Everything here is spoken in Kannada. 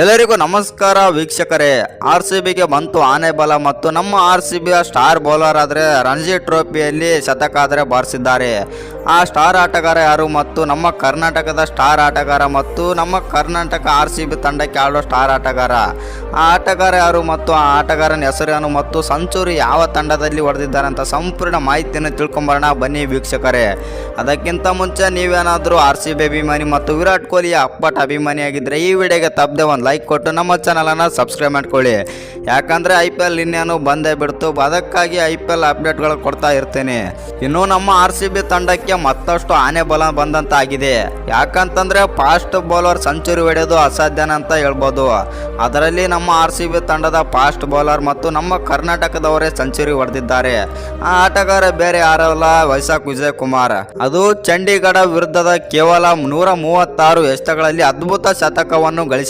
ಎಲ್ಲರಿಗೂ ನಮಸ್ಕಾರ ವೀಕ್ಷಕರೇ. ಆರ್ ಸಿ ಬಿಗೆ ಬಂತು ಆನೆ ಬಲ ಮತ್ತು ನಮ್ಮ ಆರ್ ಸಿ ಬಿಯ ಸ್ಟಾರ್ ಬೌಲರ್ ಆದರೆ ರಣಜಿ ಟ್ರೋಫಿಯಲ್ಲಿ ಶತಕ ಆದರೆ ಬಾರಿಸಿದ್ದಾರೆ. ಆ ಸ್ಟಾರ್ ಆಟಗಾರ ಯಾರು ಮತ್ತು ನಮ್ಮ ಕರ್ನಾಟಕದ ಸ್ಟಾರ್ ಆಟಗಾರ ಮತ್ತು ನಮ್ಮ ಕರ್ನಾಟಕ ಆರ್ ಸಿ ಬಿ ತಂಡಕ್ಕೆ ಆಡೋ ಸ್ಟಾರ್ ಆಟಗಾರ, ಆ ಆಟಗಾರ ಯಾರು ಮತ್ತು ಆ ಆಟಗಾರನ ಹೆಸರೇನು ಮತ್ತು ಸೆಂಚುರಿ ಯಾವ ತಂಡದಲ್ಲಿ ಹೊಡೆದಿದ್ದಾರೆ ಅಂತ ಸಂಪೂರ್ಣ ಮಾಹಿತಿಯನ್ನು ತಿಳ್ಕೊಂಬರೋಣ ಬನ್ನಿ ವೀಕ್ಷಕರೇ. ಅದಕ್ಕಿಂತ ಮುಂಚೆ ನೀವೇನಾದರೂ ಆರ್ ಸಿ ಬಿ ಅಭಿಮಾನಿ ಮತ್ತು ವಿರಾಟ್ ಕೊಹ್ಲಿಯ ಅಪ್ಪಟ ಅಭಿಮಾನಿಯಾಗಿದ್ದರೆ ಈ ವಿಡಿಯೋಗೆ ತಪ್ಪದೆ ಒಂದು ಲೈಕ್ ಕೊಟ್ಟು ನಮ್ಮ ಚಾನಲನ್ನು ಸಬ್ಸ್ಕ್ರೈಬ್ ಮಾಡ್ಕೊಳ್ಳಿ. ಯಾಕಂದರೆ ಐ ಪಿ ಎಲ್ ಇನ್ನೇನು ಬಂದೇ ಬಿಡ್ತು, ಅದಕ್ಕಾಗಿ ಐ ಪಿ ಎಲ್ ಅಪ್ಡೇಟ್ಗಳು ಕೊಡ್ತಾ ಇರ್ತೀನಿ. ಇನ್ನು ನಮ್ಮ ಆರ್ ಸಿ ಬಿ ತಂಡಕ್ಕೆ ಮತ್ತಷ್ಟು ಆನೆ ಬಲ ಬಂದಂತಾಗಿದೆ. ಯಾಕಂತಂದರೆ ಫಾಸ್ಟ್ ಬೌಲರ್ ಸೆಂಚುರಿ ಹೊಡೆಯೋದು ಅಸಾಧ್ಯನ ಅಂತ ಹೇಳ್ಬೋದು. ಅದರಲ್ಲಿ ನಮ್ಮ ಆರ್ ಸಿ ಬಿ ತಂಡದ ಫಾಸ್ಟ್ ಬೌಲರ್ ಮತ್ತು ನಮ್ಮ ಕರ್ನಾಟಕದವರೇ ಸೆಂಚುರಿ ಹೊಡೆದಿದ್ದಾರೆ. ಆ ಆಟಗಾರ ಬೇರೆ ಯಾರಲ್ಲ, ವೈಸಾಖ್ ವಿಜಯ್ ಕುಮಾರ್. ಅದು ಚಂಡೀಗಢ ವಿರುದ್ಧದ ಕೇವಲ 136 ಎಸೆತಗಳಲ್ಲಿ ಅದ್ಭುತ ಶತಕವನ್ನು ಗಳಿಸಿದ್ದಾರೆ.